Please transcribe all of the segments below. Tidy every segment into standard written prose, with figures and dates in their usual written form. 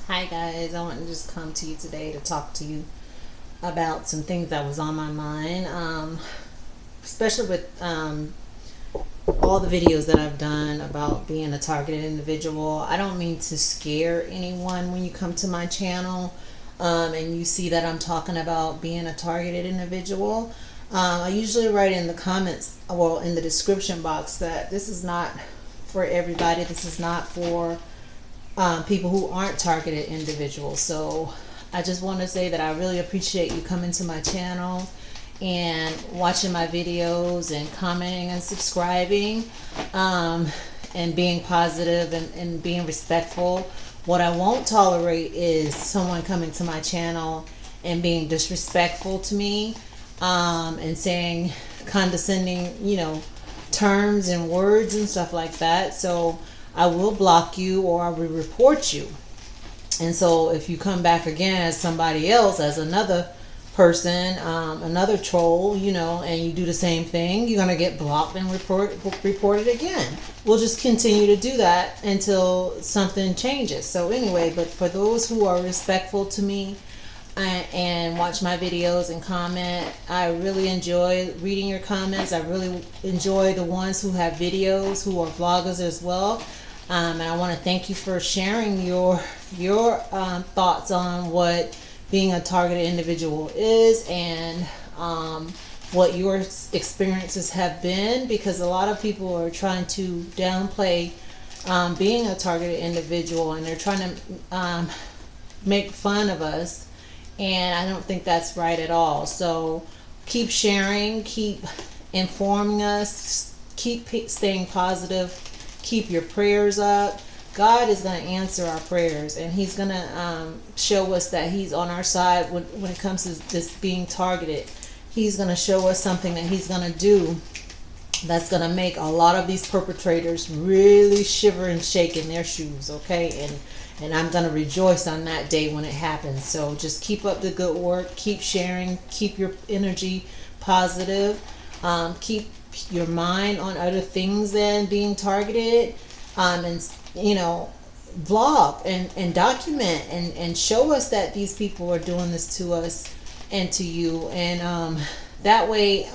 Hi guys, I want to just come to you today to talk to you about some things that was on my mind, especially with all the videos that I've done about being a targeted individual. I don't mean to scare anyone when you come to my channel and you see that I'm talking about being a targeted individual. I usually write in the comments, well, in the description box, that this is not for everybody. This is not for people who aren't targeted individuals. So I just want to say that I really appreciate you coming to my channel and watching my videos and commenting and subscribing, and being positive and being respectful. What I won't tolerate is someone coming to my channel and being disrespectful to me, and saying condescending, terms and words and stuff like that. So I will block you or I will report you. And so if you come back again as somebody else, as another person, another troll, and you do the same thing, you're going to get blocked and reported again. We'll just continue to do that until something changes. So anyway, but for those who are respectful to me and watch my videos and comment, I really enjoy reading your comments. I really enjoy the ones who have videos, who are vloggers as well. And I want to thank you for sharing your thoughts on what being a targeted individual is, and what your experiences have been, because a lot of people are trying to downplay being a targeted individual, and they're trying to make fun of us, and I don't think that's right at all. So keep sharing, keep informing us, keep staying positive, keep your prayers up. God is going to answer our prayers, and He's going to show us that He's on our side when it comes to this being targeted. He's going to show us something that He's going to do that's going to make a lot of these perpetrators really shiver and shake in their shoes, okay? And I'm going to rejoice on that day when it happens. So just keep up the good work, keep sharing, keep your energy positive, keep your mind on other things than being targeted, and vlog and document and show us that these people are doing this to us and to you, and that way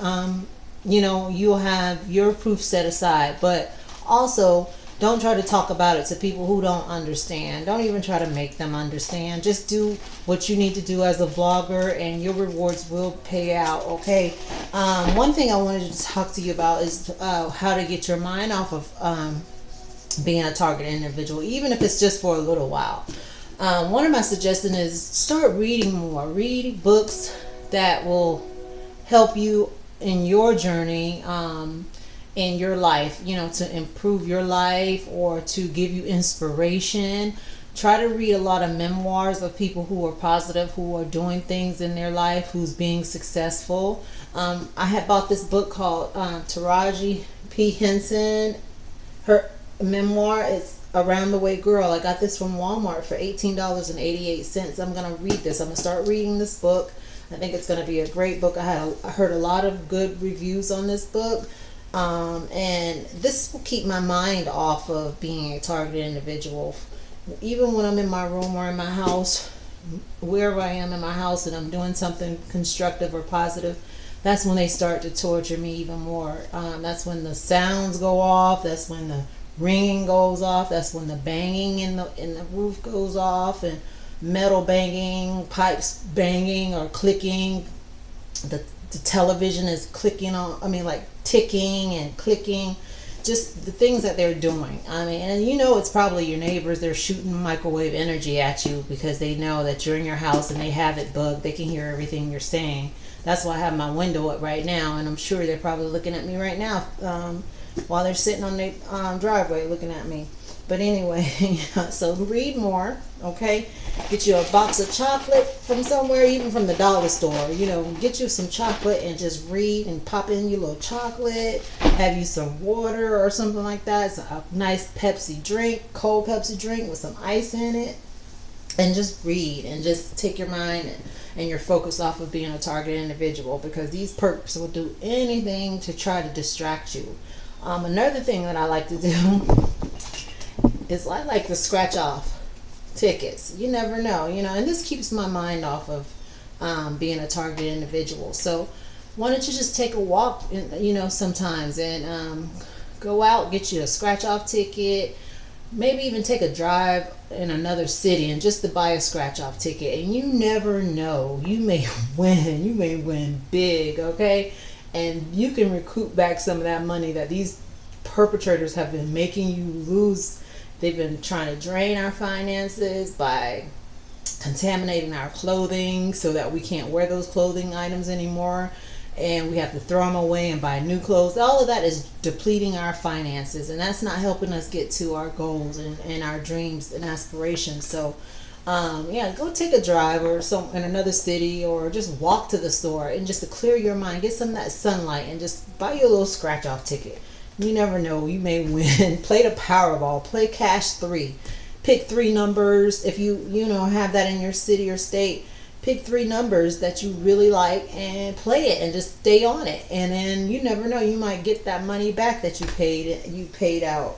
you'll have your proof set aside. But also, don't try to talk about it to people who don't understand. Don't even try to make them understand. Just do what you need to do as a vlogger, and your rewards will pay out, okay? One thing I wanted to talk to you about is how to get your mind off of being a targeted individual, even if it's just for a little while. One of my suggestions is start reading more. Read books that will help you in your journey, in your life, to improve your life or to give you inspiration. Try to read a lot of memoirs of people who are positive, who are doing things in their life, who's being successful. I had bought this book called Taraji P. Henson. Her memoir is Around the Way Girl. I got this from Walmart for $18.88. I'm going to read this. I'm going to start reading this book. I think it's going to be a great book. I heard a lot of good reviews on this book. And this will keep my mind off of being a targeted individual. Even when I'm in my room or in my house, wherever I am in my house, and I'm doing something constructive or positive, that's when they start to torture me even more. That's when the sounds go off. That's when the ringing goes off. That's when the banging in the roof goes off, and metal banging, pipes banging or clicking. The television is clicking on, like ticking and clicking, just the things that they're doing. And it's probably your neighbors. They're shooting microwave energy at you because they know that you're in your house and they have it bugged. They can hear everything you're saying. That's why I have my window up right now, and I'm sure they're probably looking at me right now, while they're sitting on their driveway looking at me. But anyway, so read more, okay? Get you a box of chocolate from somewhere, even from the dollar store. Get you some chocolate and just read and pop in your little chocolate. Have you some water or something like that. It's a nice Pepsi drink, cold Pepsi drink with some ice in it. And just read and just take your mind and your focus off of being a targeted individual, because these perps will do anything to try to distract you. Another thing that I like to do is I like to scratch off tickets. You never know, and this keeps my mind off of being a target individual. So why don't you just take a walk, sometimes, and go out, get you a scratch off ticket, maybe even take a drive in another city and just to buy a scratch off ticket. And you never know, you may win big, okay? And you can recoup back some of that money that these perpetrators have been making you lose. They've been trying to drain our finances by contaminating our clothing so that we can't wear those clothing items anymore, and we have to throw them away and buy new clothes. All of that is depleting our finances, and that's not helping us get to our goals and our dreams and aspirations. So go take a drive or some in another city, or just walk to the store and just to clear your mind, get some of that sunlight, and just buy you a little scratch off ticket. You never know, you may win. Play the Powerball, play Cash 3. Pick 3 numbers. If you have that in your city or state, pick 3 numbers that you really like and play it and just stay on it. And then you never know, you might get that money back that you paid out.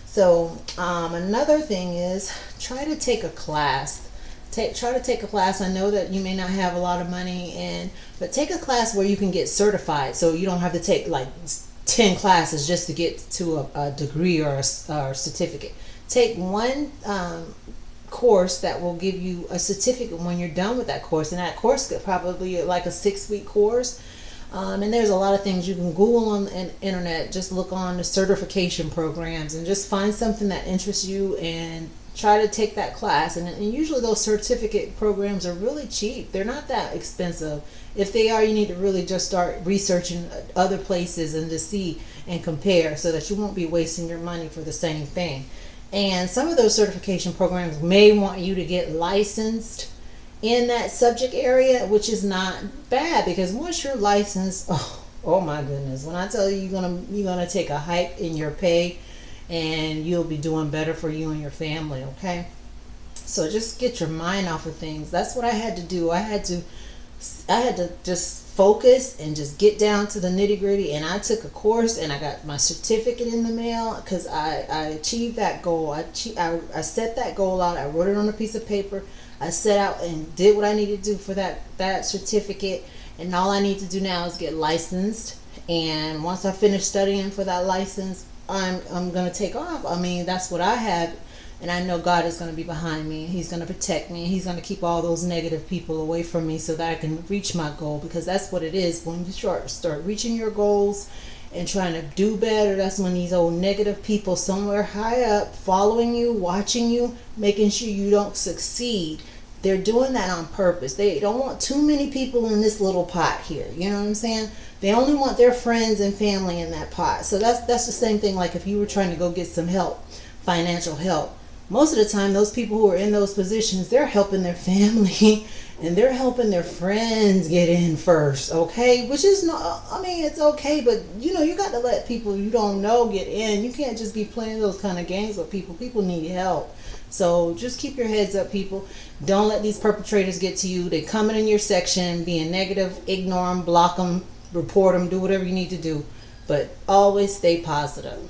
So another thing is, try to take a class. Try to take a class. I know that you may not have a lot of money, but take a class where you can get certified, so you don't have to take like 10 classes just to get to a degree or a certificate. Take one course that will give you a certificate when you're done with that course, and that course could probably like a 6-week course. And there's a lot of things you can Google on the internet. Just look on the certification programs and just find something that interests you and try to take that class. And usually those certificate programs are really cheap. They're not that expensive. If they are, you need to really just start researching other places and to see and compare, so that you won't be wasting your money for the same thing. And some of those certification programs may want you to get licensed in that subject area, which is not bad, because once you're licensed, oh my goodness, when I tell you, you're gonna take a hike in your pay, and you'll be doing better for you and your family. Okay, so just get your mind off of things. That's what I had to do. I had to just focus and just get down to the nitty gritty. And I took a course and I got my certificate in the mail, because I achieved that goal. I set that goal out. I wrote it on a piece of paper. I set out and did what I needed to do for that certificate. And all I need to do now is get licensed. And once I finish studying for that license, I'm going to take off. I mean, that's what I have. And I know God is going to be behind me. He's going to protect me. He's going to keep all those negative people away from me so that I can reach my goal. Because that's what it is. When you start reaching your goals and trying to do better, that's when these old negative people somewhere high up, following you, watching you, making sure you don't succeed. They're doing that on purpose. They don't want too many people in this little pot here. You know what I'm saying? They only want their friends and family in that pot. So that's the same thing like if you were trying to go get some help, financial help. Most of the time, those people who are in those positions, they're helping their family and they're helping their friends get in first, okay? Which is not, I mean, it's okay, but you got to let people you don't know get in. You can't just be playing those kind of games with people. People need help. So just keep your heads up, people. Don't let these perpetrators get to you. They coming in your section, being negative, ignore them, block them, report them, do whatever you need to do. But always stay positive.